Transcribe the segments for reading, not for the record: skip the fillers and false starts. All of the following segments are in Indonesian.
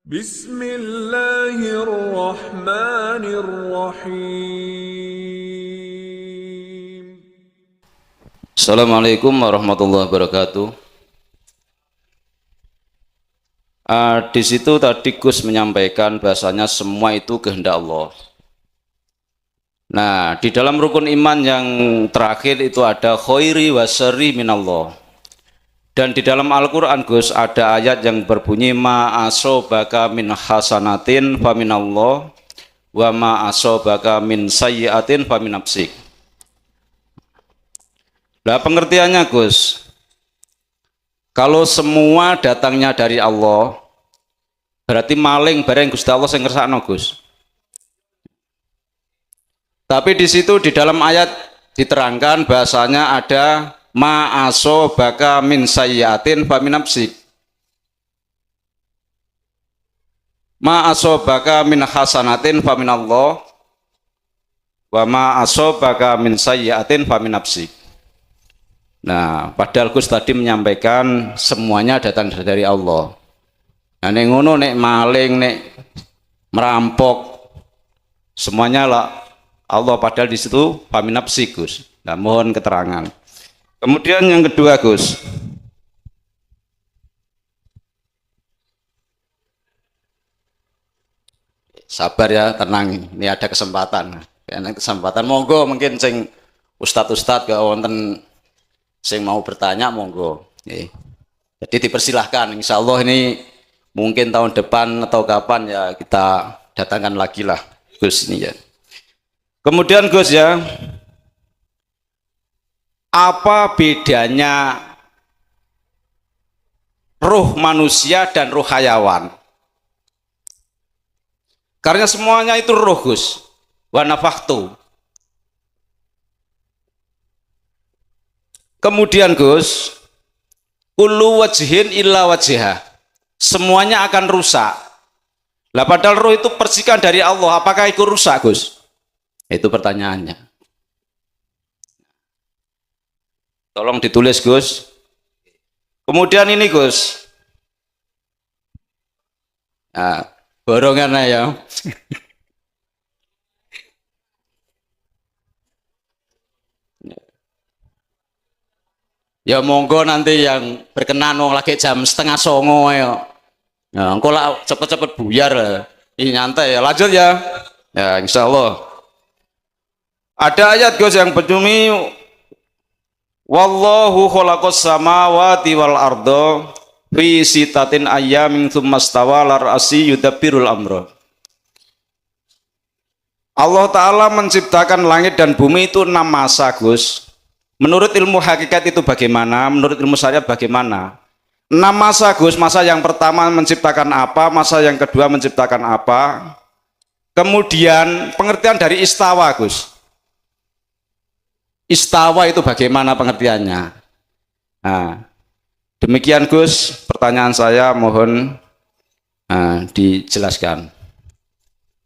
Bismillahirrahmanirrahim. Assalamualaikum warahmatullahi wabarakatuh. Di situ tadi Gus menyampaikan bahasanya semua itu kehendak Allah. Nah, di dalam rukun iman yang terakhir itu ada khairi wa syarri minallah. Dan di dalam Al-Quran Gus ada ayat yang berbunyi ma asobaka min hasanatin fa minallah wa ma asobaka min sayyiatin fa min nafsik. Nah, pengertiannya Gus, kalau semua datangnya dari Allah, berarti maling bareng Gusti Allah sing ngersakno Gus. Tapi di situ di dalam ayat diterangkan bahasanya ada ma asobaka min sayyiatin fa min nafsik. Ma asobaka min hasanatin fa min Allah wa ma asobaka min sayyiatin fa min nafsik. Nah, padahal Gus tadi menyampaikan semuanya datang dari Allah. Nah, nek ngono nek maling, nek merampok, semuanya lah Allah, padahal di situ faminapsi Gus. Nah, mohon keterangan. Kemudian yang kedua Gus, sabar ya, tenang. Ini ada kesempatan. Karena kesempatan, monggo mungkin sing ustad-ustad ke wonten sing mau bertanya monggo. Jadi dipersilahkan. Insya Allah ini mungkin tahun depan atau kapan ya kita datangkan lagi lah Gus ini ya. Kemudian Gus ya, apa bedanya ruh manusia dan ruh hayawan? Karena semuanya itu ruh Gus. Wa nafakhtu. Kemudian Gus, kullu wajhin illa wajhah. Semuanya akan rusak. Lah padahal roh itu percikan dari Allah, apakah itu rusak Gus? Itu pertanyaannya. Tolong ditulis Gus. Kemudian ini Gus. Nah, borongan ya. Ya monggo nanti yang berkenan wong lagi jam 8:30 ya. Ya engko lah cepet-cepet buyar lah. Ini nyantai ya. Lanjut ya. Ya insya Allah. Ada ayat Gus yang berbunyi wallahu khalaqas samawati wal ardo fi sitatin ayyamin tsumma stawa 'alal arsy yudabbirul amra. Allah Ta'ala menciptakan langit dan bumi itu 6 masa Gus. Menurut ilmu hakikat itu bagaimana? Menurut ilmu syariat bagaimana? 6 masa Gus. Masa yang pertama menciptakan apa? Masa yang kedua menciptakan apa? Kemudian pengertian dari istawa Gus. Istawa itu bagaimana pengertiannya? Nah, demikian Gus. Pertanyaan saya mohon dijelaskan.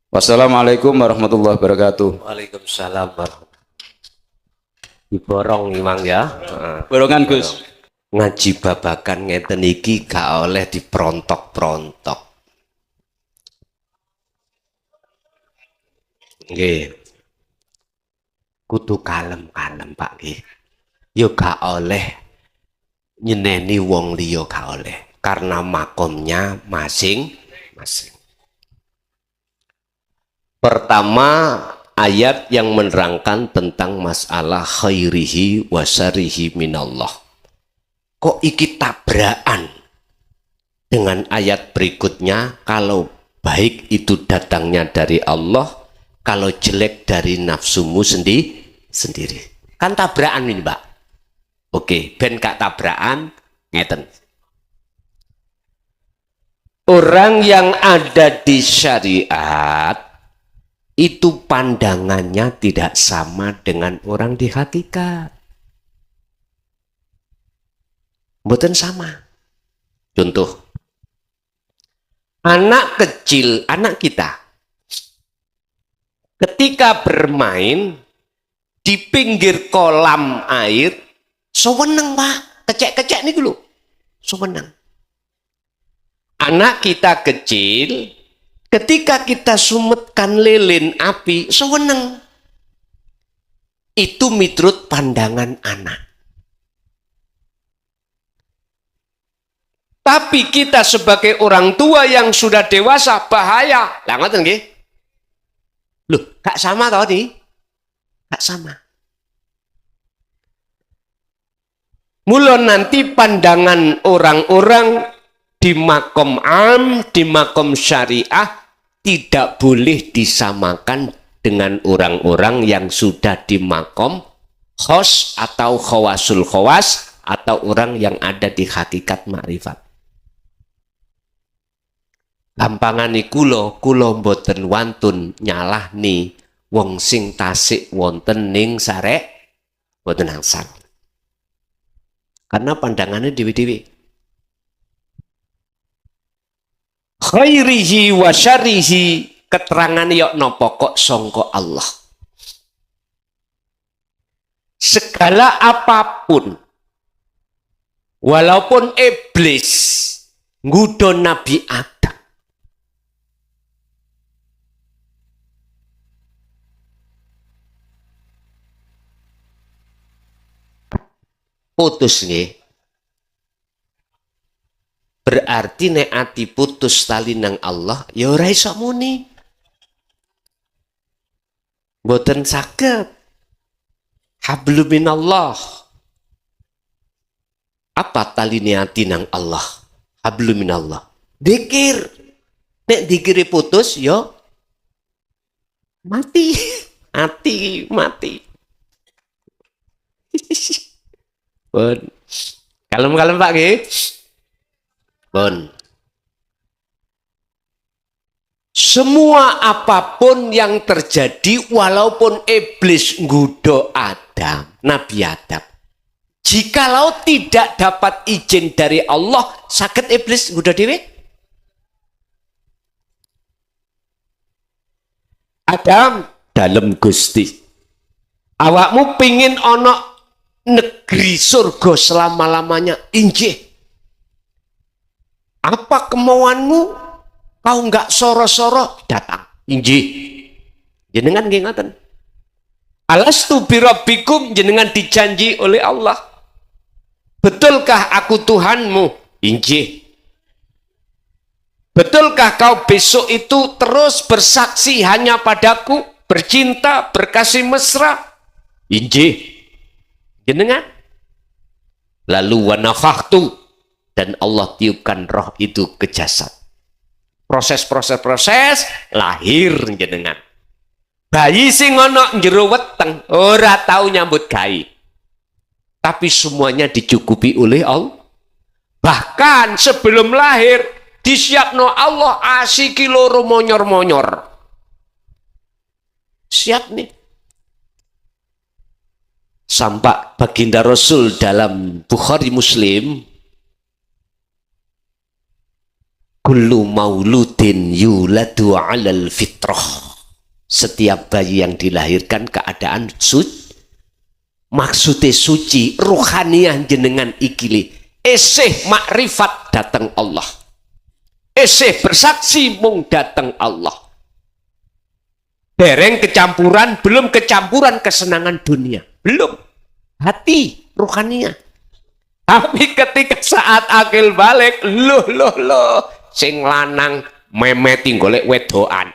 Wassalamualaikum warahmatullahi wabarakatuh. Waalaikumsalam warahmatullahi. Diborong Imang ya. Borongan Gus. Ngaji babakan ngeten iki gak oleh diperontok-perontok. Nggih. Kudu kalem-kalem Pak nggih. Yo gak oleh nyeneni wong liya gak oleh karena makomnya masing-masing. Pertama, ayat yang menerangkan tentang masalah khairihi wa syarihi minallah. Kok iki tabrakan dengan ayat berikutnya, kalau baik itu datangnya dari Allah, kalau jelek dari nafsumu sendiri. Kan tabrakan ini Mbak. Oke, ben gak tabrakan ngeten. Orang yang ada di syariat itu pandangannya tidak sama dengan orang di hakikat. Mboten sama. Contoh, anak kecil, anak kita, ketika bermain di pinggir kolam air, sewenang Pak, kecek-kecek nih dulu, sewenang. Anak kita kecil, ketika kita sumetkan lilin api, seweneng. Itu miturut pandangan anak. Tapi kita sebagai orang tua yang sudah dewasa, bahaya. Lah ngoten nggih. Loh, gak sama toh nih? Gak sama. Mula nanti pandangan orang-orang di makom am, di makom syariah tidak boleh disamakan dengan orang-orang yang sudah di makom khos atau khawasul khawas atau orang yang ada di hakikat makrifat. Gampangane kula mboten wantun nyalahni wong sing tasik wonten ning sarek mboten angsal. Karena pandangannya dewi-dewi. Khairihi wa syarihi, keterangan yok nopo kok songko Allah. Segala apapun, walaupun iblis ngudon Nabi Adam, putus nggih. Berarti nek ati putus tali nang Allah, ya ora iso muni. Mboten saged. Hablum minallah. Apa tali ati nang Allah? Hablum minallah. Dikir. Nek dikire putus, ya mati. Mati. Pun. Kalem-kalem Pak nggih. Pun. Semua apapun yang terjadi walaupun iblis nggoda Adam, Nabi Adam. Jikalau tidak dapat izin dari Allah, saged iblis nggoda dhewe? Adam dalem Gusti. Awakmu pingin ana negeri surga selama-lamanya, injih. Apa kemauanmu? Kau enggak soro-soro datang. Injih. Jenengan nggih ngoten. Alastu birabbikum, jenengan dijanji oleh Allah. Betulkah aku Tuhanmu? Injih. Betulkah kau besok itu terus bersaksi hanya padaku, bercinta, berkasih mesra? Injih. Jenengan. Lalu wa nafakhtu, dan Allah tiupkan roh itu ke jasad. Proses lahir jenengan. Bayi sing ana njero weteng ora tahu nyambut gawe. Tapi semuanya dicukupi oleh Allah. Bahkan sebelum lahir disiapno Allah asiki loro monyor-monyor. Siap nih. Sampai baginda Rasul dalam Bukhari Muslim, kullu mauludin yuladu alal fitrah. Setiap bayi yang dilahirkan keadaan suci. Maksudnya suci, ruhaniah jenengan ikili. Esih makrifat datang Allah. Esih bersaksi mung datang Allah. Dereng kecampuran, belum kecampuran kesenangan dunia. Belum. Hati, ruhaniah. Tapi ketika saat akil balik, loh. Sing lanang memeti golek wedokan.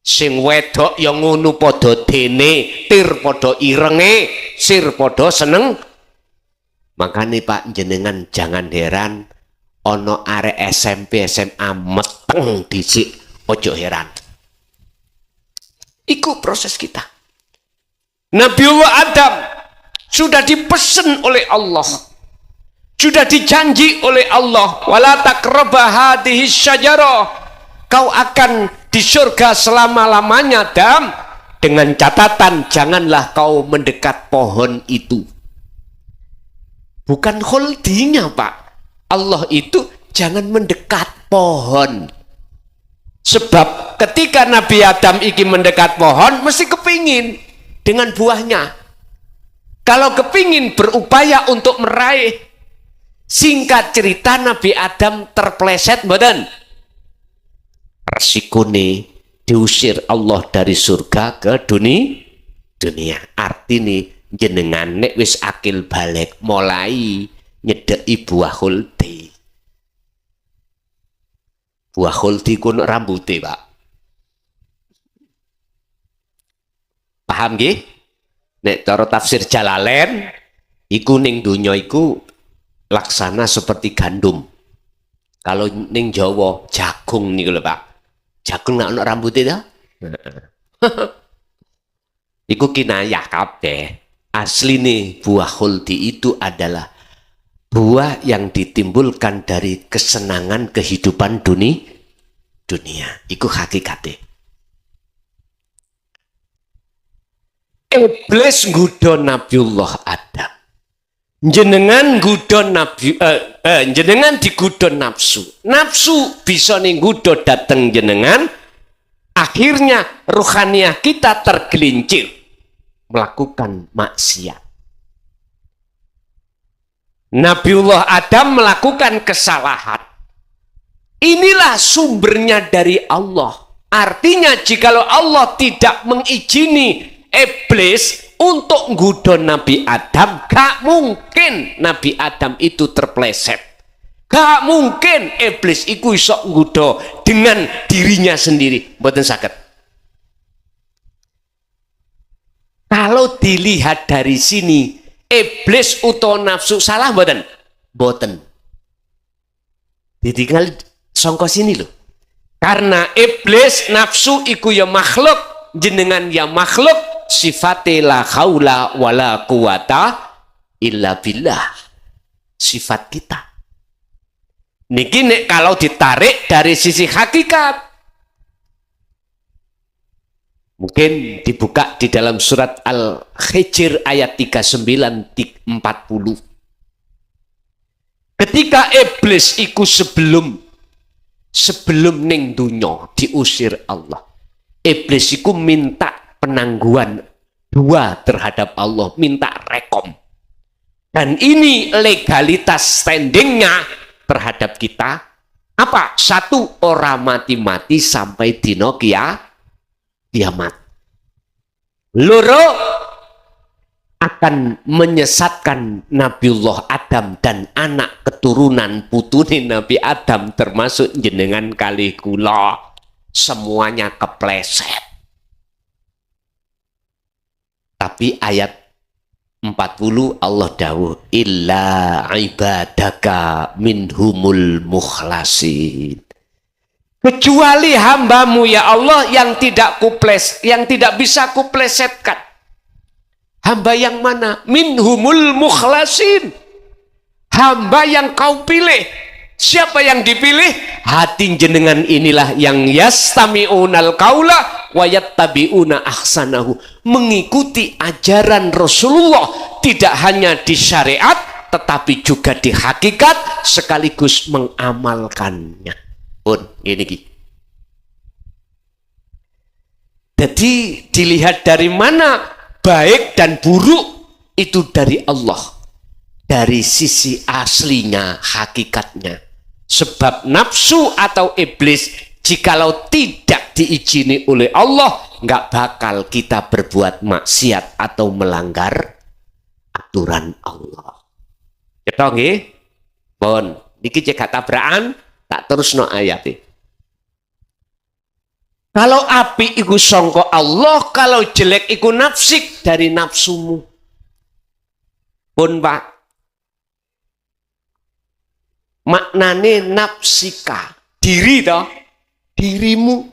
Sing wedok yang ngono padha dene, tir padha irenge, sir padha seneng. Makanya Pak jenengan jangan heran ono arek SMP SMA meteng dhisik, ojo heran. Iku proses kita. Nabiullah Adam sudah dipesen oleh Allah. Sudah dijanji oleh Allah, wala taqraba hadhihi syajarah. Kau akan di surga selama-lamanya, Adam. Dengan catatan janganlah kau mendekat pohon itu. Bukan holdingnya, Pak. Allah itu jangan mendekat pohon. Sebab ketika Nabi Adam iki mendekat pohon, mesti kepingin dengan buahnya. Kalau kepingin berupaya untuk meraih, Singkat cerita Nabi Adam terpleset mboten? Resikone diusir Allah dari surga ke dunia. Artinya jenengan nek wis akil balik mulai nyedeki buah khuldi. Buah khuldi kuno rambute, Pak. Paham nggih? Nek cara tafsir Jalalain iku ning donya iku laksana seperti gandum. Kalau ning Jawa jagung niku lho, Pak. Jagung nek ana rambute ta? Iku kinayah kabeh. Asline buah khuldi itu adalah buah yang ditimbulkan dari kesenangan kehidupan dunia. Iku hakikate. Iblis nggodha Nabiullah Adam. Jenengan digodha nafsu. Nafsu bisa nggodha dateng jenengan. Akhirnya ruhaniah kita tergelincir melakukan maksiat. Nabiullah Adam melakukan kesalahan. Inilah sumbernya dari Allah. Artinya jikalau Allah tidak mengizini iblis untuk nggodha Nabi Adam, gak mungkin Nabi Adam itu terpleset. Gak mungkin iblis iku iso nggodha dengan dirinya sendiri. Mboten saged. Kalau dilihat dari sini, iblis utawa nafsu salah mboten? Mboten. Ditinggal sangka sini loh. Karena iblis nafsu iku ya makhluk, jenengan ya makhluk, sifate la haula wala quwata illa billah. Sifat kita. Niki nek kalau ditarik dari sisi hakikat. Mungkin dibuka di dalam surat Al-Hijr ayat 39-40. Ketika iblis iku sebelum ning dunya diusir Allah. Iblis iku minta penangguhan dua terhadap Allah, minta rekom. Dan ini legalitas standingnya terhadap kita. Apa? Satu, orang mati-mati sampai dino kiamat. Loro, akan menyesatkan Nabiullah Adam dan anak keturunan putune Nabi Adam termasuk jenengan kali kula, semuanya kepleset. Tapi ayat 40 Allah dawuh illa ibadaka minhumul mukhlasin. Kecuali hambamu ya Allah yang tidak bisa kuplesetkan. Hamba yang mana? Minhumul mukhlasin. Hamba yang kau pilih. Siapa yang dipilih? Hati jenengan inilah yang yastami'unal qaula wa yattabi'una ahsanahu. Mengikuti ajaran Rasulullah tidak hanya di syariat tetapi juga di hakikat sekaligus mengamalkannya. Ini. Jadi dilihat dari mana baik dan buruk itu dari Allah. Dari sisi aslinya, hakikatnya. Sebab nafsu atau iblis jikalau tidak diizini oleh Allah, nggak bakal kita berbuat maksiat atau melanggar aturan Allah. Kita nggih? Pun niki cek tabrakan tak terus no ayat. Kalau api iku sangka Allah, kalau jelek iku nafsik dari nafsumu. Pun Pak, maknane nafsika, diri toh, dirimu.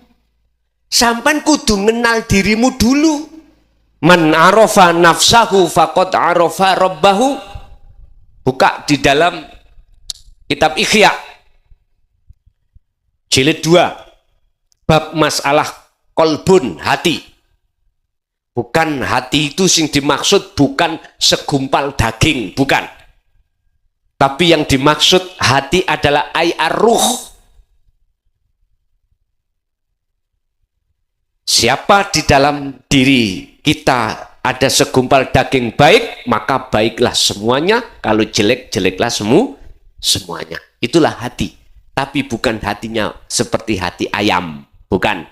Sampan kudu mengenal dirimu dulu. Man arafa nafsahu faqad arafa rabbahu. Buka di dalam kitab Ihya jilid 2 bab masalah kolbun, hati. Bukan hati itu sing dimaksud bukan segumpal daging, bukan. Tapi yang dimaksud hati adalah ruh. Siapa di dalam diri kita ada segumpal daging baik, maka baiklah semuanya. Kalau jelek, jeleklah semuanya. Itulah hati. Tapi bukan hatinya seperti hati ayam. Bukan.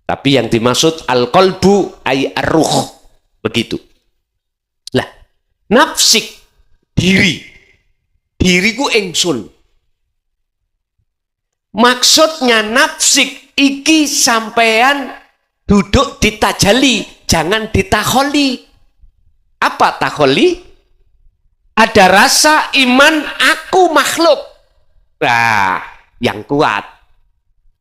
Tapi yang dimaksud al-qalbu ay ar-ruh. Begitu. Lah, nafsik, diri. Diriku ingsun. Maksudnya nafsik iki sampean duduk di tajali, jangan ditakholi. Apa takholi? Ada rasa iman aku makhluk. Nah, yang kuat.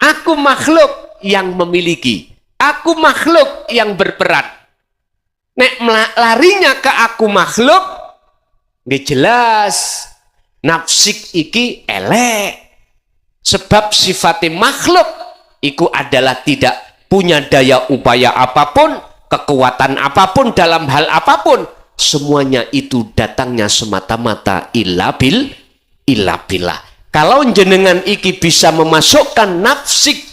Aku makhluk yang memiliki. Aku makhluk yang berperan. Nek larinya ke aku makhluk, nggak jelas. Nafsik iki elek. Sebab sifatnya makhluk itu adalah tidak punya daya upaya apapun, kekuatan apapun dalam hal apapun. Semuanya itu datangnya semata-mata illa billah. Kalau jenengan iki bisa memasukkan nafsik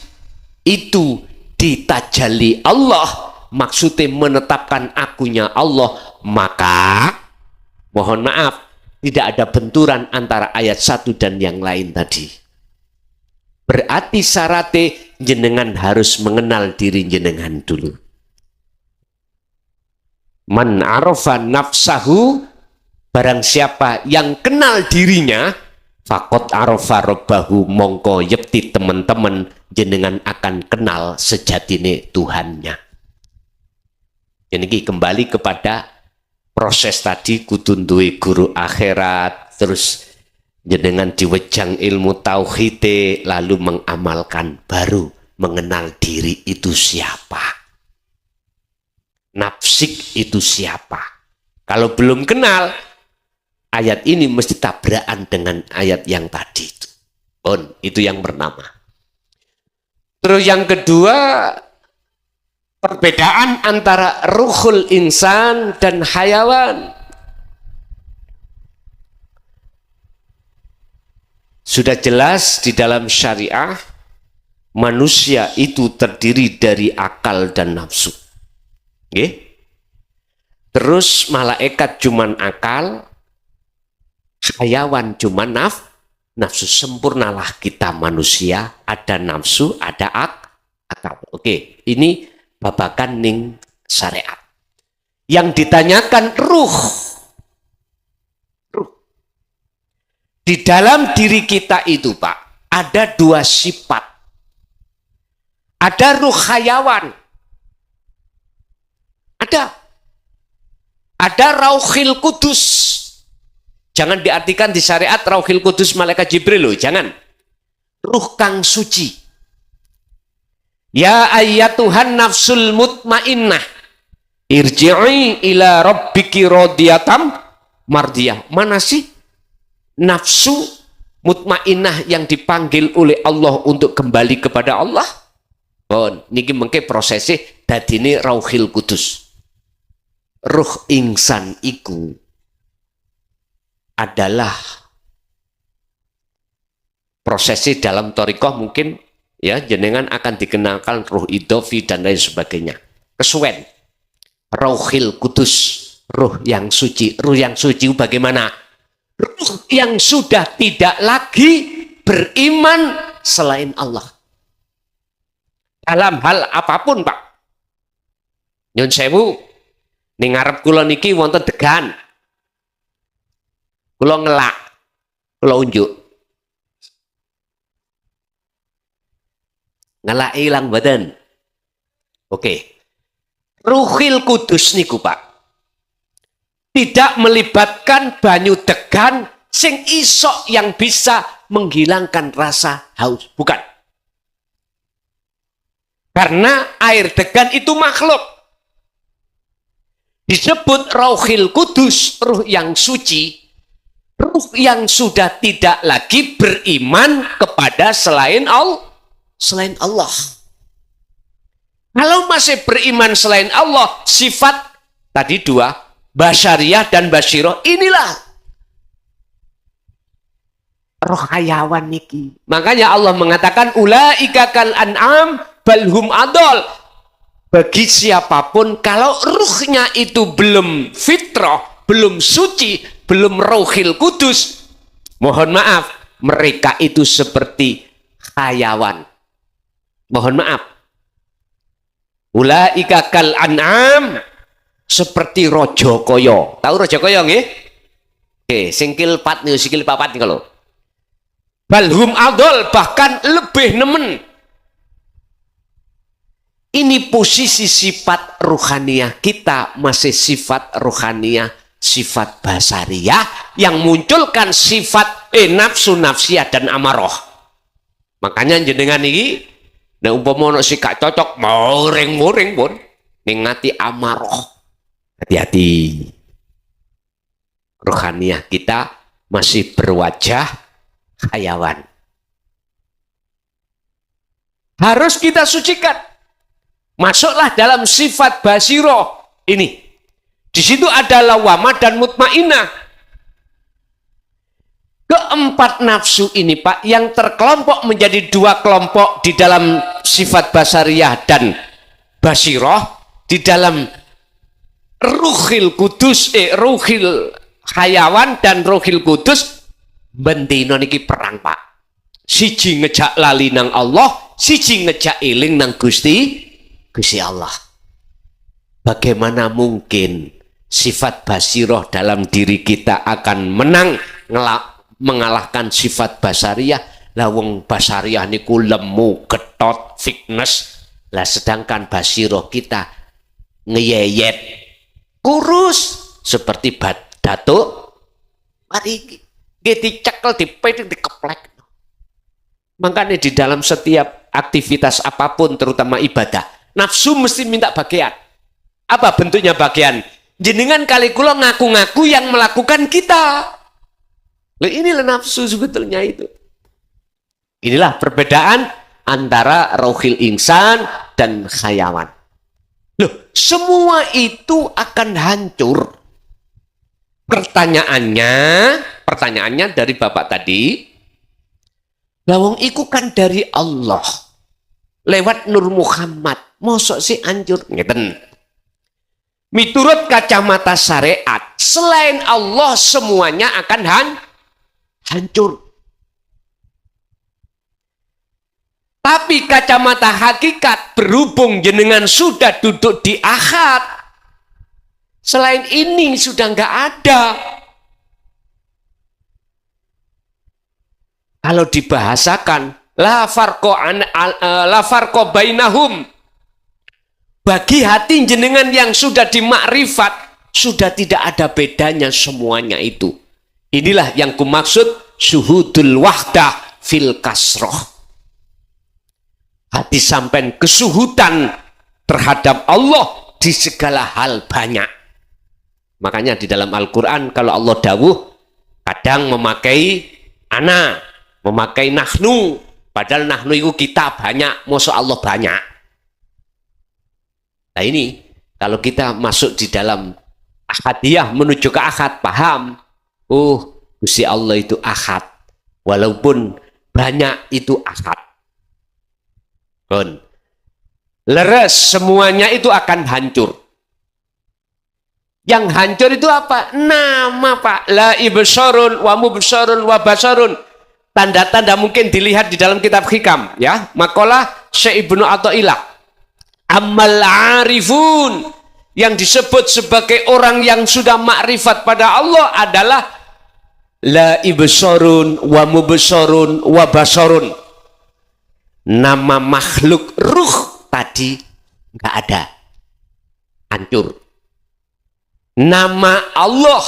itu di tajalli Allah, maksudnya menetapkan akunya Allah, maka mohon maaf, tidak ada benturan antara ayat satu dan yang lain tadi. Berarti syaratnya jenengan harus mengenal diri jenengan dulu. Man arafa nafsahu, barang siapa yang kenal dirinya, fakot arafa robbahu, mongko yepti teman-teman jenengan akan kenal sejatine Tuhannya. Jadi kembali kepada proses tadi, kudu duwe guru akhirat, terus jenengan diwejang ilmu tauhid, lalu mengamalkan, baru mengenal diri itu siapa, nafsik itu siapa. Kalau belum kenal, ayat ini mesti tabrakan dengan ayat yang tadi itu. Itu yang pertama. Terus yang kedua, perbedaan antara ruhul insan dan hayawan. Sudah jelas di dalam syariah, manusia itu terdiri dari akal dan nafsu. Okay? Terus malaikat cuman akal, hayawan cuman nafsu. Sempurnalah kita manusia, ada nafsu, ada akal. Oke, ini babakan ning syariat. Yang ditanyakan ruh. Di dalam diri kita itu, Pak, ada dua sifat. Ada ruh hayawan. Ada rauhil kudus. Jangan diartikan di syariat rauhil kudus malaikat Jibril loh, jangan. Ruh kang suci. Ya ayyatuhan nafsul mutmainnah, irji'i ila rabbiki radiyatam mardiyah. Mana sih nafsu mutmainnah yang dipanggil oleh Allah untuk kembali kepada Allah? Niki mengke prosesnya dadine rauhil kudus. Ruh insan iku adalah prosesnya dalam thariqah, mungkin ya jenengan akan dikenalkan ruh idofi dan lain sebagainya. Kesuwen rauhil kudus, ruh yang suci. Ruh yang suci bagaimana? Ruh yang sudah tidak lagi beriman selain Allah. Dalam hal apapun, Pak. Nyun sewu, ning ngarep kula niki wonten degan. Kula ngelak, kula unjuk. Ngelak ilang badan. Oke. Ruhil kudus niku, Pak, tidak melibatkan banyu degan sing isok yang bisa menghilangkan rasa haus. Bukan. Karena air degan itu makhluk. Disebut rauhil kudus, ruh yang suci, ruh yang sudah tidak lagi beriman kepada selain Allah. Kalau masih beriman selain Allah, sifat tadi dua, basyariyah dan basyirah, inilah roh hayawan niki. Makanya Allah mengatakan ulaika kal an'am balhum adol. Bagi siapapun kalau ruhnya itu belum fitrah, belum suci, belum rauhil kudus, Mohon maaf, mereka itu seperti hayawan. Mohon maaf. Ulaika kal an'am, seperti rojo koyo. Tahu rojo koyo nggih? Oke, singkil pat nih, singkil papat nih kalau. Balhum adol, bahkan lebih nemen. Ini posisi sifat ruhaniyah kita masih sifat ruhaniyah, sifat basariyah yang munculkan sifat nafsu nafsiyah dan amaroh. Makanya jenengan ini, nah umpama si kak cocok moring-moring pun ngingati amaroh. Hati-hati. Ruhaniyah kita masih berwajah hayawan. Harus kita sucikan. Masuklah dalam sifat basiroh ini. Di situ ada lawamah dan mutmainah. Keempat nafsu ini Pak, yang terkelompok menjadi dua kelompok di dalam sifat basariyah dan basiroh, di dalam ruhil kudus, ruhil hayawan dan ruhil kudus, bentino niki perang Pak. Siji ngejak lali nang Allah, siji ngejak iling nang Gusti Allah. Bagaimana mungkin sifat basiroh dalam diri kita akan menang mengalahkan sifat basariyah? Lawang basariyah niku lemu, getot, fitness. Lah sedangkan basiroh kita ngeyeyet, kurus seperti datuk. Mari dicekel, dipetik, dikeplek. Makanya di dalam setiap aktivitas apapun, terutama ibadah, nafsu mesti minta bagian. Apa bentuknya bagian? Jenengan kali kula ngaku-ngaku yang melakukan kita. Inilah nafsu sebetulnya itu. Inilah perbedaan antara rohil insan dan hayawan. Loh, semua itu akan hancur. Pertanyaannya dari Bapak tadi, lawang iku kan dari Allah. Lewat Nur Muhammad. Mosok sih hancur? Ngeten. Miturut kacamata syariat, selain Allah semuanya akan hancur. Tapi kacamata hakikat, berhubung jenengan sudah duduk di akad, selain ini sudah nggak ada. Kalau dibahasakan, la farqo bainahum. Bagi hati jenengan yang sudah dimakrifat, sudah tidak ada bedanya semuanya itu. Inilah yang kumaksud syuhudul wahdah fil kasroh. Hati sampai kesuhudan terhadap Allah di segala hal banyak. Makanya di dalam Al-Quran kalau Allah dawuh kadang memakai ana, memakai nahnu, padahal nahnu itu kita banyak, maksud Allah banyak. Nah ini kalau kita masuk di dalam ahadiyah menuju ke ahad, paham? Gusti Allah itu ahad, walaupun banyak itu ahad. Leres semuanya itu akan hancur. Yang hancur itu apa? Nama Pak. La ibsarun wa mubsarun wa basarun. Tanda-tanda mungkin dilihat di dalam kitab hikam, ya. Makalah Syekh Ibnu Athaillah. Amal arifun, yang disebut sebagai orang yang sudah makrifat pada Allah adalah la ibsarun wa mubsarun wa basarun. Nama makhluk ruh tadi nggak ada, hancur. Nama Allah,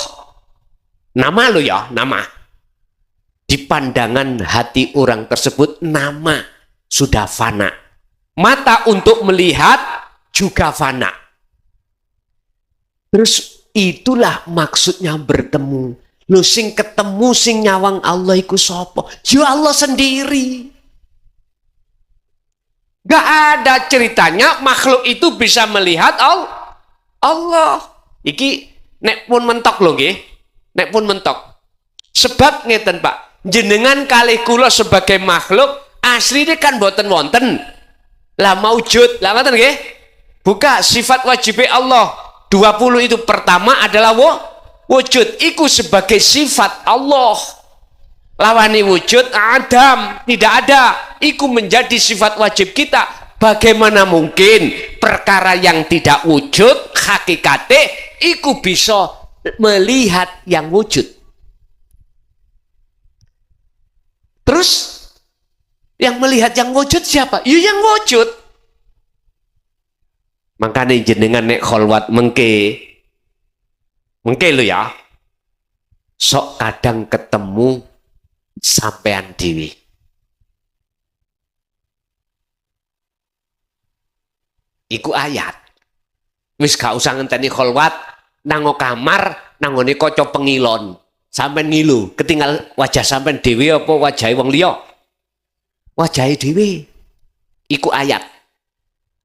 nama lo ya, nama. Di pandangan hati orang tersebut nama sudah fana. Mata untuk melihat juga fana. Terus itulah maksudnya bertemu. Lu sing ketemu sing nyawang Allah iku sapa? Ya Allah sendiri. Gak ada ceritanya makhluk itu bisa melihat Allah. Iki nek pun mentok lho nggih. Nek pun mentok. Sebab ngeten Pak, jenengan kalih kula sebagai makhluk asline kan boten wonten. Lah maujud, lah ngoten nggih? Buka sifat wajib Allah. 20 itu pertama adalah wujud. Iku sebagai sifat Allah. Lawani wujud adam, tidak ada. Iku menjadi sifat wajib kita. Bagaimana mungkin perkara yang tidak wujud hakikate iku bisa melihat yang wujud? Terus yang melihat yang wujud siapa? Ya yang wujud. Makanya jenengan nek kholwat mengke lo ya. Sok kadang ketemu sampean dewi. Iku ayat. Wis gak usah ngenteni kholwat nango kamar nangone kaca pengilon. Sampean ngilu, ketinggal wajah sampean dewi apa wajahe wong liya? Wajahe dewi. Iku ayat.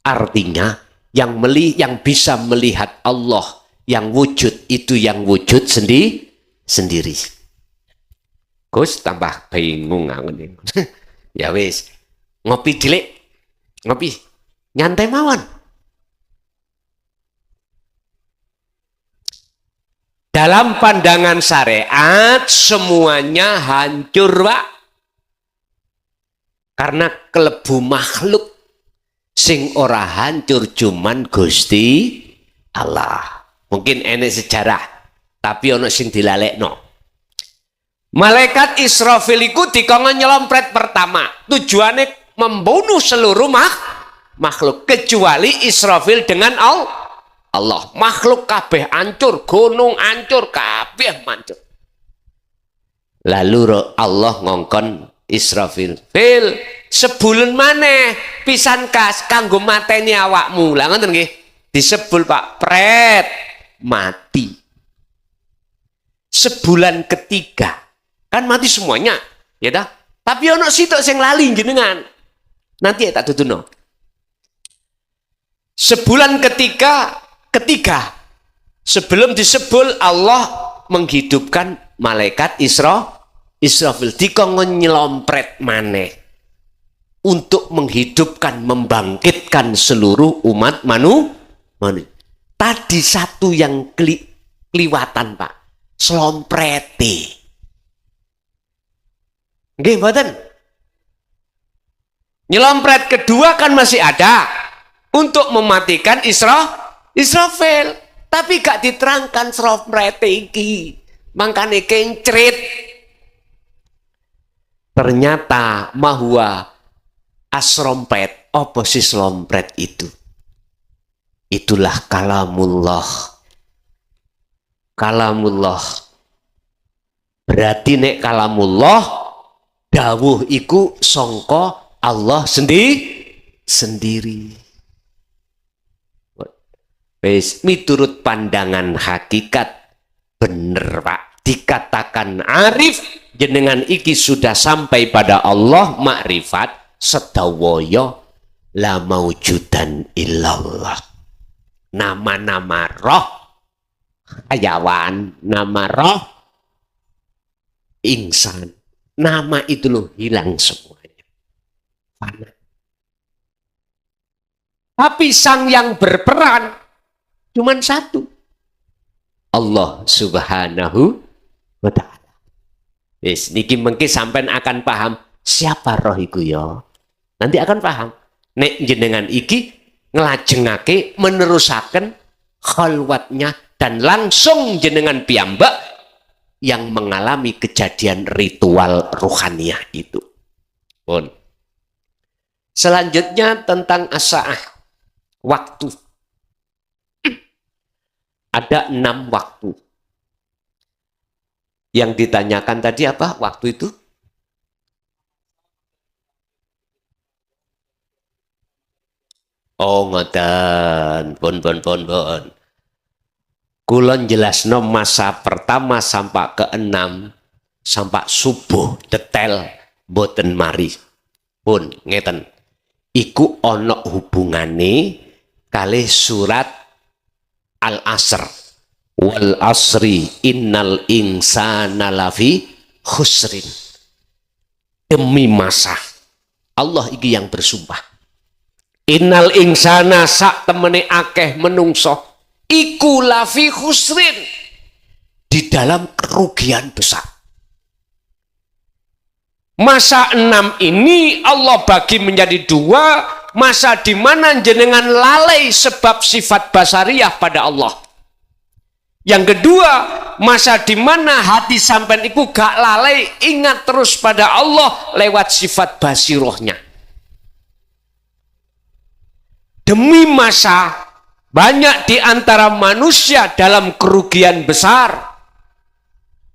Artinya yang bisa melihat Allah yang wujud itu yang wujud sendiri. Gus tambah bingung aku nih. Ya wis, ngopi dilik, ngopi, nyantai mawon. Dalam pandangan syariat semuanya hancur, Pak. Karena kelebu makhluk sing ora hancur cuman Gusti Allah. Mungkin enek sejarah, tapi ono sing dilalekno. Malaikat Israfil iku dikongkon nyelompret pertama. Tujuannya membunuh seluruh makhluk kecuali Israfil dengan Allah. Makhluk kabeh hancur, gunung hancur, kabeh hancur. Lalu Allah ngongkon Israfil, "Fil, sebulan maneh pisan kas kanggo mateni awakmu." Lah ngoten nggih. Disebul Pak, pret mati. Sebulan ketiga kan mati semuanya, ya dah. Tapi ono sitok sing lali jenengan. Nanti ya tak tutuno. Sebulan ketiga sebelum disebul Allah menghidupkan malaikat Israfil dikongkon nyelompret maneh untuk menghidupkan, membangkitkan seluruh umat manusia. Tadi satu yang keliwatan Pak, selompreti. Nggih mboten? Nyelompret kedua kan masih ada untuk mematikan Israfil, tapi gak diterangkan selomprete iki. Mangkane kencrit. Ternyata mahwa asrompet, apa sih selompret itu? Itulah kalamullah. Kalamullah. Berarti nek kalamullah dawuh iku sangka Allah sendiri. Wis miturut pandangan hakikat bener Pak, dikatakan arif jenengan iki sudah sampai pada Allah makrifat sedawaya la maujudan illallah. Nama-nama roh hayawan, nama roh insan, nama itu loh hilang semuanya, fana. Tapi sang yang berperan cuman satu, Allah Subhanahu wa ta'ala. Yes, niki mengki sampean akan paham siapa roh iku ya. Nanti akan paham. Nek jenengan iki ngelajengake menerusaken khalwatnya dan langsung jenengan piyambak yang mengalami kejadian ritual ruhaniyah itu. Pun. Selanjutnya tentang as-sa'ah, waktu. Ada 6 waktu. Yang ditanyakan tadi apa waktu itu? Oh ngoten, pun. Kulon jelasno masa pertama sampai ke-6 sampai subuh detail boten mari. Pun ngeten. Iku ono hubungane kalih surat Al-Asr. Wal asri innal insana lafi khusrin. Demi masa. Allah iki yang bersumpah. Innal insana sak temene akeh menungso iku lafi khusrin, di dalam kerugian besar. Masa 6 ini Allah bagi menjadi 2, masa di mana jenengan lalai sebab sifat basariyah pada Allah. Yang kedua, masa di mana hati sampean iku gak lalai ingat terus pada Allah lewat sifat basirohnya. Demi masa, banyak di antara manusia dalam kerugian besar.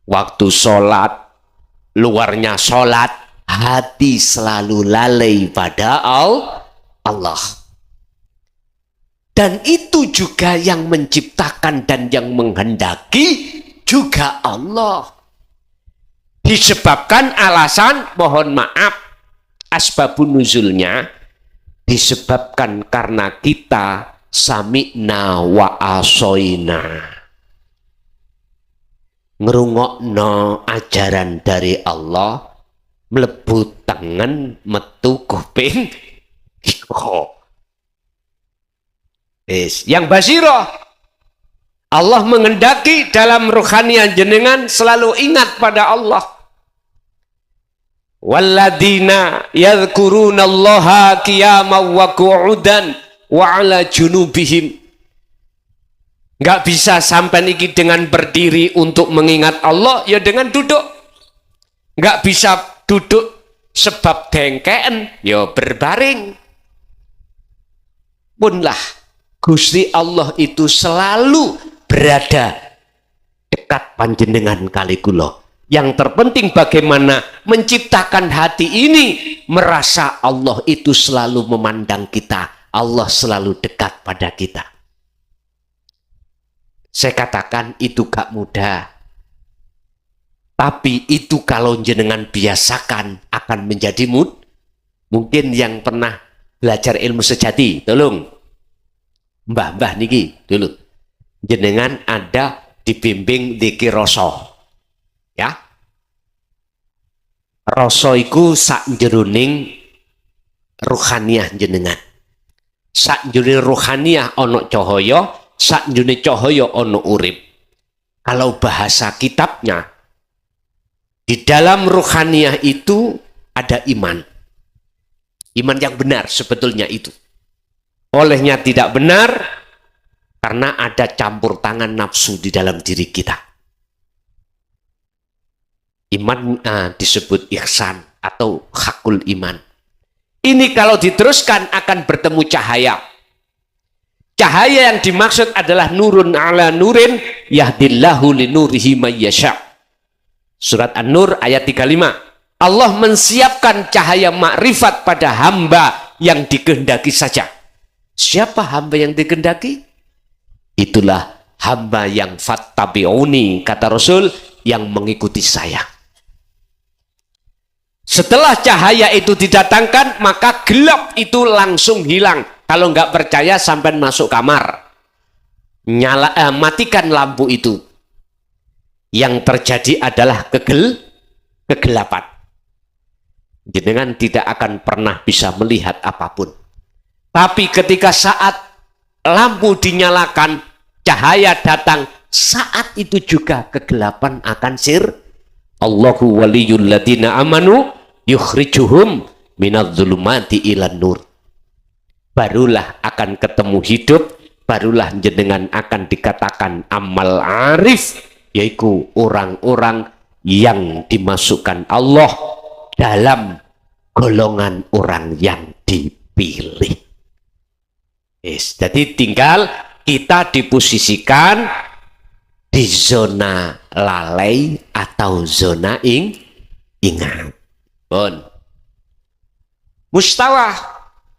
Waktu sholat, luarnya sholat, hati selalu lalai pada Allah. Dan itu juga yang menciptakan dan yang menghendaki juga Allah. Disebabkan alasan, mohon maaf, asbabun nuzulnya, disebabkan karena kita sami'na wa asoina. Ngerungokno ajaran dari Allah, mlebu tangan metu kuping. Yang basiro, Allah mengendaki dalam rohanian jenengan selalu ingat pada Allah. Walladzina yadhkurunallaha qiyaman wa qu'udan wa ala junubihim. Nggak bisa sampai niki dengan berdiri untuk mengingat Allah, ya dengan duduk. Nggak bisa duduk sebab dengkeen, ya berbaring. Punlah Gusti Allah itu selalu berada dekat panjenengan kali kula. Yang terpenting bagaimana menciptakan hati ini merasa Allah itu selalu memandang kita, Allah selalu dekat pada kita. Saya katakan itu gak mudah. Tapi itu kalau jenengan biasakan akan menjadi mungkin yang pernah belajar ilmu sejati, tolong. Mbah-mbah niki dulu. Jenengan ada dibimbing dzikir rasa. Ya. Rasa iku sak jeroning ruhaniah jenengan. Sak jeroning ruhaniah ana cahaya, sak jeroning cahaya ana urip. Kalau bahasa kitabnya, di dalam ruhaniah itu ada iman. Iman yang benar sebetulnya itu. Olehnya tidak benar karena ada campur tangan nafsu di dalam diri kita. Iman disebut ihsan atau hakul iman. Ini kalau diteruskan akan bertemu cahaya. Cahaya yang dimaksud adalah nurun ala nurin yahdillahu linurihi mayyasha. Surat An-Nur ayat 35. Allah mensiapkan cahaya makrifat pada hamba yang dikehendaki saja. Siapa hamba yang dikehendaki? Itulah hamba yang fattabi'uni, kata Rasul, yang mengikuti saya. Setelah cahaya itu didatangkan, maka gelap itu langsung hilang. Kalau nggak percaya, sampai masuk kamar. Matikan lampu itu. Yang terjadi adalah kegelapan. Jenengan tidak akan pernah bisa melihat apapun. Tapi ketika saat lampu dinyalakan, cahaya datang, saat itu juga kegelapan akan Allahu waliyul ladina amanu yukhrijuhum minadh-dhulumati ilan nur. Barulah akan ketemu hidup, barulah jenengan akan dikatakan amal arif, yaitu orang-orang yang dimasukkan Allah dalam golongan orang yang dipilih. Jadi tinggal kita diposisikan di zona lalai atau zona ingat. Bon. Mustawa,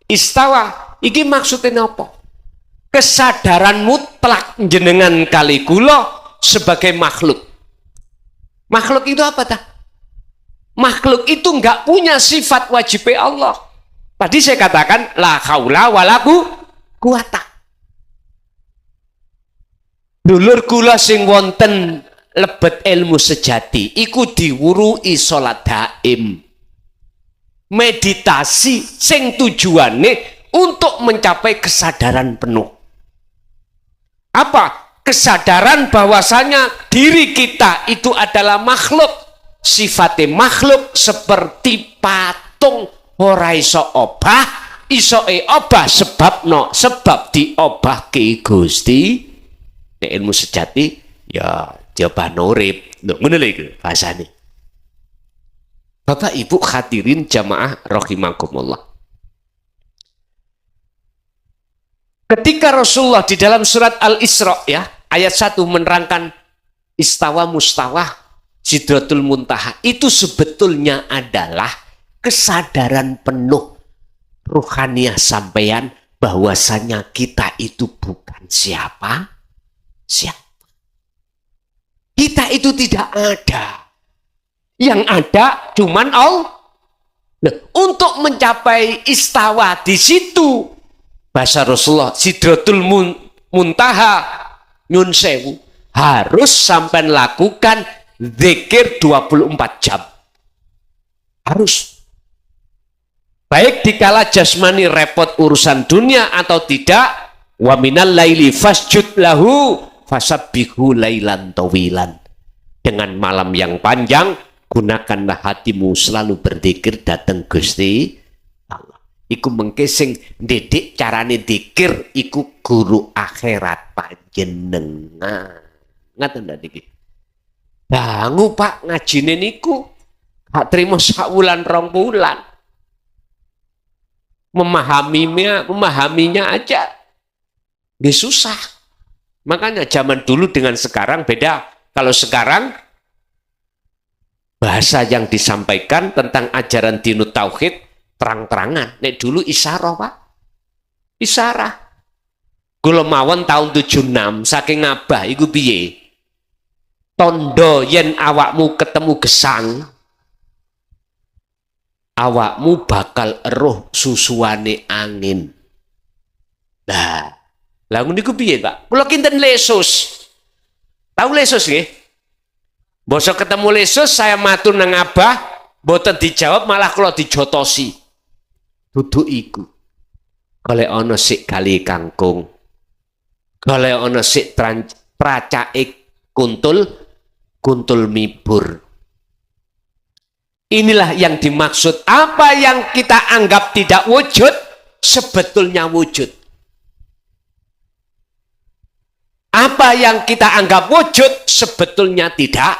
istawa, iki maksudnya apa? Kesadaran mutlak jenengan kali kula sebagai makhluk. Makhluk itu apa tah? Makhluk itu nggak punya sifat wajib Allah. Tadi saya katakan la haula wala quwata. Dulur kula sing wonten lebet ilmu sejati iku diwurui salat daim. Meditasi sing tujuane untuk mencapai kesadaran penuh. Apa? Kesadaran bahwasanya diri kita itu adalah makhluk sifate makhluk seperti patung ora iso obah, isoe obah sebab diobahke Gusti. Nek ilmu sejati ya jawaban urip. Lho ngono lho iku bahasane. Bapak Ibu hadirin jamaah rahimakumullah. Ketika Rasulullah di dalam surat Al-Isra ya, ayat 1 menerangkan istawa mustawah Sidratul Muntaha, itu sebetulnya adalah kesadaran penuh ruhaniyah sampeyan bahwasanya kita itu bukan siapa. Kita itu tidak ada. Yang ada cuman Allah. Nah, untuk mencapai istawa di situ, bahasa Rasulullah Sidratul Muntaha nyun sewu, harus sampai lakukan zikir 24 jam. Harus. Baik dikala jasmani repot urusan dunia atau tidak, wa minal laili fasjud lahu fasabbihu lailan tawilan. Dengan malam yang panjang, gunakanlah hatimu selalu berzikir datang Gusti Allah. Iku mengkesing didik carane zikir iku guru akhirat panjenengan. Ngaten ndak iki? Dangu Pak ngajine niku gak trimo sak wulan 2 bulan. Memahaminya aja nggih susah. Makanya zaman dulu dengan sekarang beda. Kalau sekarang bahasa yang disampaikan tentang ajaran dinut tauhid terang-terangan. Nek dulu isyarah Pak. Isyarah. Kula mawon tahun 76 saking ngabah iku piye? Tondo yen awakmu ketemu gesang, awakmu bakal eruh susuane angin. Lah, ngono niku piye, Pak? Kula kinten lesus. Tahu lesus nggih? Bosok ketemu lesus saya matur nang abah, mboten dijawab malah kula dijotosi. Dudu iku. Golek ana sik gali kangkung. Golek ana sik tracake kuntul mibur. Inilah yang dimaksud. Apa yang kita anggap tidak wujud, sebetulnya wujud. Apa yang kita anggap wujud, sebetulnya tidak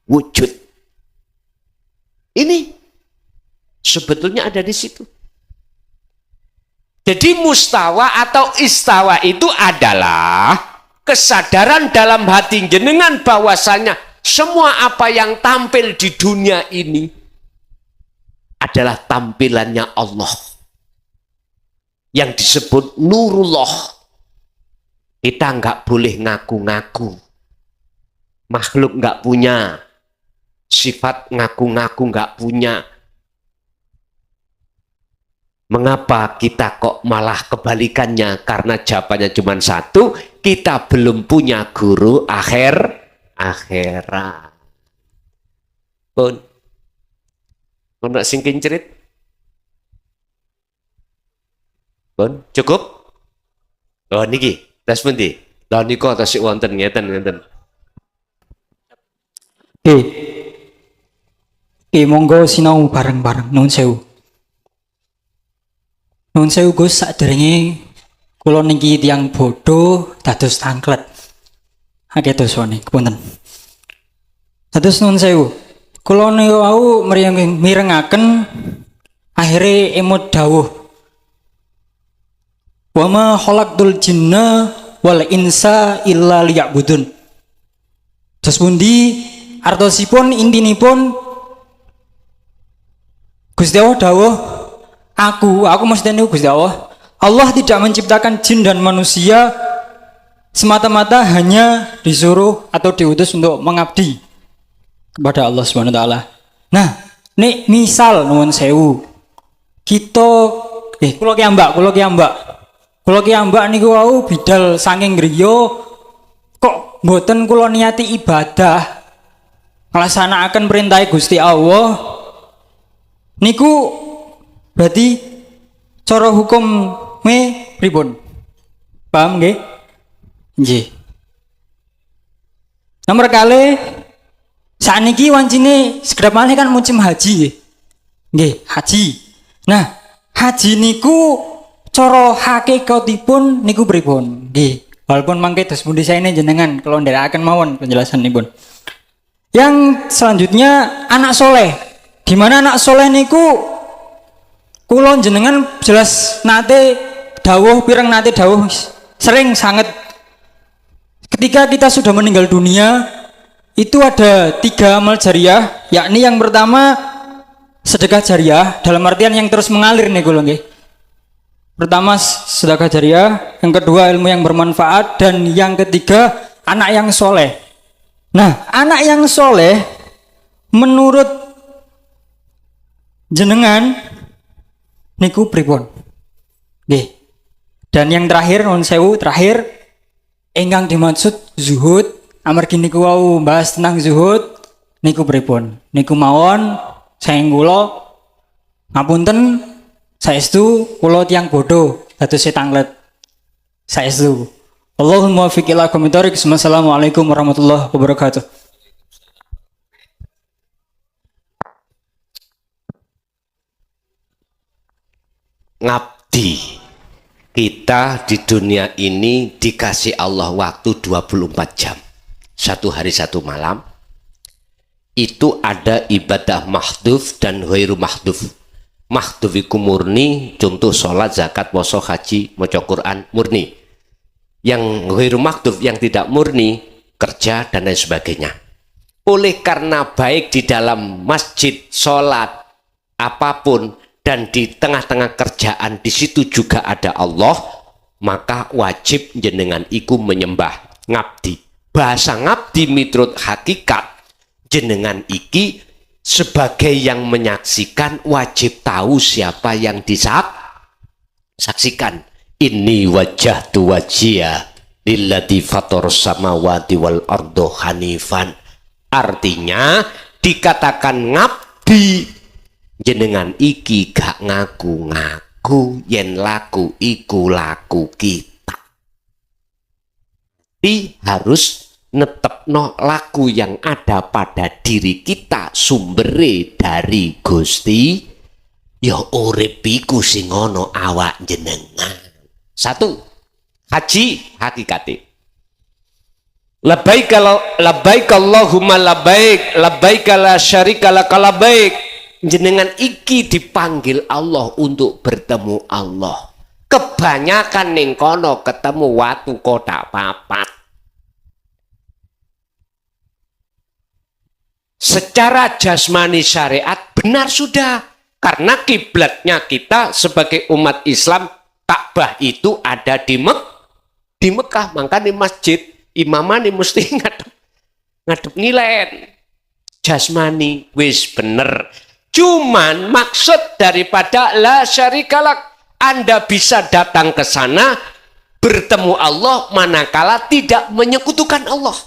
wujud. Ini sebetulnya ada di situ. Jadi mustawa atau istawa itu adalah kesadaran dalam hati jenengan bahwasanya semua apa yang tampil di dunia ini adalah tampilannya Allah yang disebut nurullah. Kita nggak boleh ngaku-ngaku. Makhluk nggak punya sifat ngaku-ngaku, nggak punya. Mengapa kita kok malah kebalikannya? Karena jawabannya cuma satu, kita belum punya guru akhirat. Pun, nak singkin cerit? Pun, cukup? Oh niki, tes pundi? Lah niku atas wonten ngeten. Monggo sinau bareng-bareng nuwun sewu. Nuwun sewu Gus, saderenge kula niki tiyang bodho dados tangklet. Akeh dosane, kepunten. Dados nuwun sewu. Kula niku wau mirengaken akhire emut dawuh. Wa ma khalaqtul jinna wal insa illa liya'budun. Terus pundi artosipun intinipun Gusti Allah dawuh, aku mesti niku Gusti Allah. Allah tidak menciptakan jin dan manusia semata-mata hanya disuruh atau diutus untuk mengabdi kepada Allah Subhanahu wa taala. Nah, nek misal nuwun sewu kita kula ki ambak niku wau bidal saking griya kok mboten kula niati ibadah nglaksanaken perintah Gusti Allah niku berarti cara hukum pripun? Paham nggih? Nggih. Nomor kali Sakniki wancine sekedap malih kan musim haji nggih, haji. Nah, haji niku cara hakikatipun niku pripun? Nggih, walaupun mangke dos pundi saene jenengan kalau ndherekaken mawon penjelasanipun. Yang selanjutnya anak soleh. Di mana anak soleh niku kula jenengan jelas nate dawuh sering sangat ketika kita sudah meninggal dunia itu ada 3 amal jariah, yakni yang pertama sedekah jariah dalam artian yang terus mengalir nih kula nggih. Pertama sedekah jariah, yang kedua ilmu yang bermanfaat, dan yang ketiga anak yang soleh. Nah, anak yang soleh menurut jenengan niku pripun? Nggih. Dan yang terakhir non sewu terakhir ingkang dimaksud zuhud. Amargi niku wau bahas tentang zuhud niku pripun? Niku mawon saeng kula ngapunten saestu kula tiyang bodoh dados tanglet. Saestu. Allahumma fiq ila qomitorik. Assalamualaikum warahmatullahi wabarakatuh. Ngabdi. Kita di dunia ini dikasih Allah waktu 24 jam. 1 hari 1 malam. Itu ada ibadah mahdhuf dan ghairu mahdhuf. Mahdhuf iku murni, contoh sholat, zakat, puasa, haji, maca Quran, murni. Yang ghairu mahdhuf, yang tidak murni, kerja dan lain sebagainya. Oleh karena baik di dalam masjid, sholat, apapun, dan di tengah-tengah kerjaan di situ juga ada Allah, maka wajib jenengan iku menyembah ngabdi. Bahasa ngabdi miturut hakikat jenengan iki sebagai yang menyaksikan wajib tahu siapa yang disaksikan. Inni wajjahtu wajhiya lillati fator samawati wal ardo hanifan. Artinya dikatakan ngabdi jenengan iki gak ngaku-ngaku yen laku iku laku kita. Tapi harus netepno laku yang ada pada diri kita sumbere dari Gusti, ya urip iku sing ana awak jenengan. 1. Haji hakikate. Labbaik Allahumma labbaik, labbaik la syarika lak labbaik. Jenengan iki dipanggil Allah untuk bertemu Allah. Kebanyakan ning kono ketemu watu kotak papat. Secara jasmani syariat benar sudah, karena kiblatnya kita sebagai umat Islam, Ka'bah itu ada di Mekah, makanya di masjid imamane mesti ngadep ngilen. Jasmani wis bener. Cuman maksud daripada la syarikalak, Anda bisa datang ke sana bertemu Allah manakala tidak menyekutukan Allah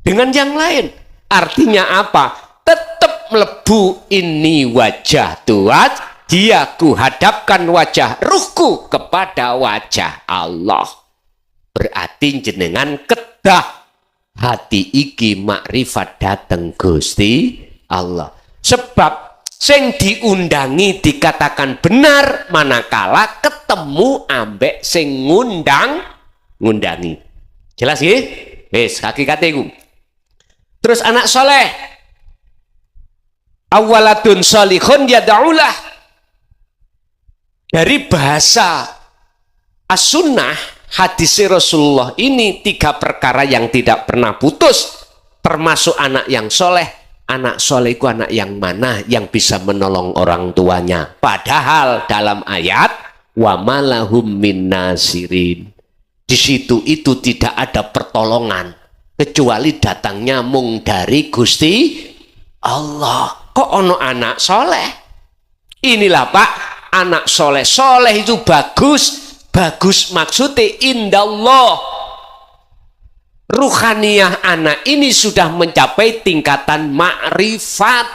dengan yang lain. Artinya apa? Tetap melebu ini wajah Tuhan, dia ku hadapkan wajah ruhku kepada wajah Allah. Berarti jenengan kedah hati iki makrifat dateng Gusti Allah. Sebab sing diundangi dikatakan benar manakala ketemu ambek sing ngundangi. Jelas nggih? Wis hakikate iku. Terus anak soleh, awaladun solihun yada'ulah. Dari bahasa as-sunnah hadis Rasulullah ini 3 perkara yang tidak pernah putus, termasuk anak yang soleh. Anak soleh itu anak yang mana yang bisa menolong orang tuanya. Padahal dalam ayat wa malahum min nasirin, di situ itu tidak ada pertolongan kecuali datangnya mung dari Gusti Allah. Kok ono anak soleh? Inilah Pak, anak soleh. Soleh itu bagus. Bagus maksudnya indallah. Ruhaniyah anak ini sudah mencapai tingkatan makrifat.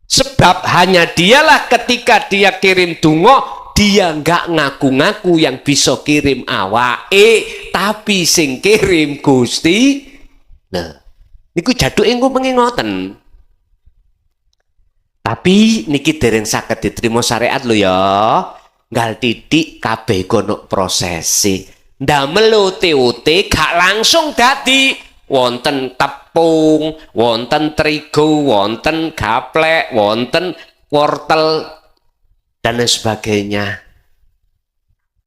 Sebab hanya dialah ketika dia kirim dungo, dia nggak ngaku-ngaku yang bisa kirim awake, tapi sing kirim Gusti. Nah, Niku jaduke engko ngoten. Tapi niki dereng saged diterima syariat lho ya. Nggal titik kabeh kono prosesi. Ndamel OT gak langsung dadi wonten tepung, wonten terigu, wonten gaplek, wonten wortel dan lain sebagainya.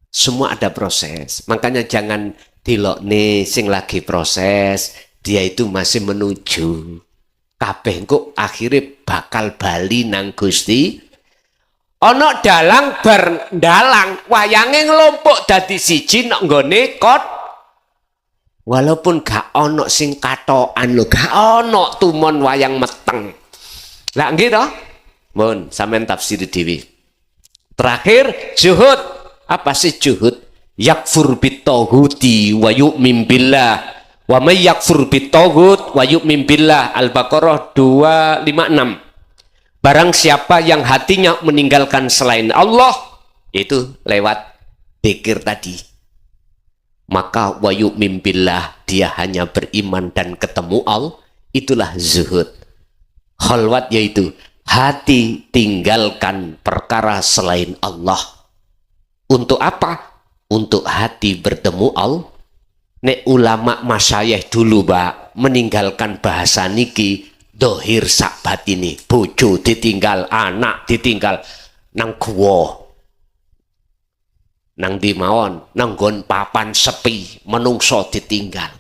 Semua ada proses. Makanya jangan dilokne sing lagi proses, dia itu masih menuju. Kabeh engko akhirnya bakal bali nang Gusti. Ana dalang bar dalang wayange nglompok dadi siji nek nggone kot. Walaupun gak ana sing katokan lho, gak ana tumon wayang meteng. Lah nggih to? Mun sampean tafsir dhewe. Terakhir juhud. Apa sih juhud? Yakfur bitaghuti wa yu'min billah. Wa may yakfur bitaghut wa yu'min billah. Al-Baqarah 256. Barang siapa yang hatinya meninggalkan selain Allah, itu lewat dzikir tadi, maka wa yu'min billah, dia hanya beriman dan ketemu Allah, itulah zuhud. Khalwat yaitu hati tinggalkan perkara selain Allah. Untuk apa? Untuk hati bertemu Allah. Nek ulama masyayikh dulu Mbak meninggalkan bahasa niki dohir sak batini, bojo ditinggal, anak ditinggal nang guwa, nang di mawon, nang nggon papan sepi, menungso ditinggal.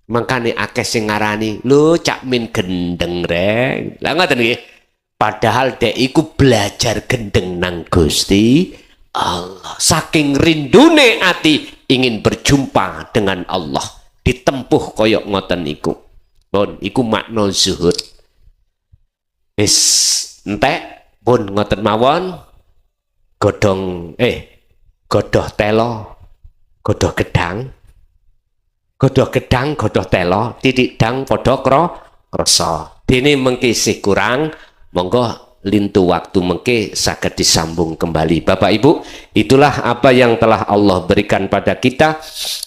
Makane akeh sing ngarani, lho cak min gendeng reng. Lah ngoten nggih. Padahal dek iku belajar gendeng nang Gusti Allah. Saking rindune ati ingin berjumpa dengan Allah, ditempuh koyok ngoten niku. Pun iku makna zuhud. Wis entek pun ngoten mawon. Godhong godhoh telo, godhoh gedang. Godhoh gedang, godhoh telo, titik dang padha krasa. Dene mengki isih kurang, monggo lintu waktu mengke saged disambung kembali. Bapak Ibu, itulah apa yang telah Allah berikan pada kita.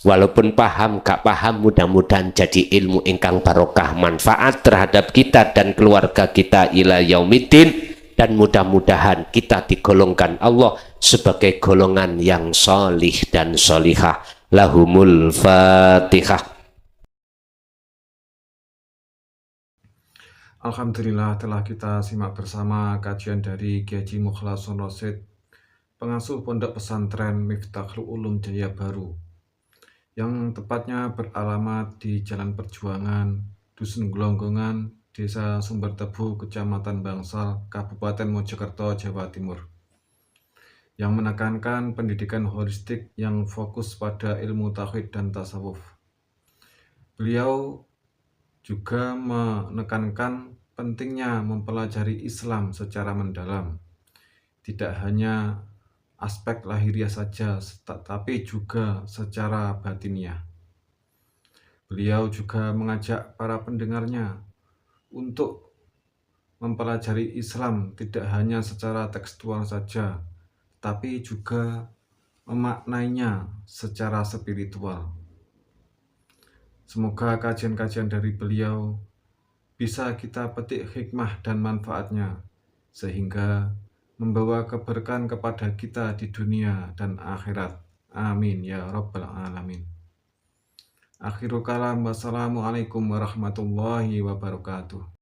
Walaupun paham gak paham, mudah-mudahan jadi ilmu ingkang barokah, manfaat terhadap kita dan keluarga kita ila yaumiddin, dan mudah-mudahan kita digolongkan Allah sebagai golongan yang solih dan solihah. Lahumul Fatihah. Alhamdulillah telah kita simak bersama kajian dari Kiai Haji Mukhlason Rosyid, pengasuh Pondok Pesantren Miftahul Ulum Jaya Baru, yang tepatnya beralamat di Jalan Perjuangan, Dusun Glonggongan, Desa Sumbertebu, Kecamatan Bangsal, Kabupaten Mojokerto, Jawa Timur, yang menekankan pendidikan holistik yang fokus pada ilmu tauhid dan tasawuf. Beliau juga menekankan pentingnya mempelajari Islam secara mendalam, tidak hanya aspek lahiriah saja, tetapi juga secara batiniah. Beliau juga mengajak para pendengarnya untuk mempelajari Islam tidak hanya secara tekstual saja, tapi juga memaknainya secara spiritual. Semoga kajian-kajian dari beliau bisa kita petik hikmah dan manfaatnya, sehingga membawa keberkahan kepada kita di dunia dan akhirat. Amin ya rabbal alamin. Akhirul kalam, wassalamualaikum warahmatullahi wabarakatuh.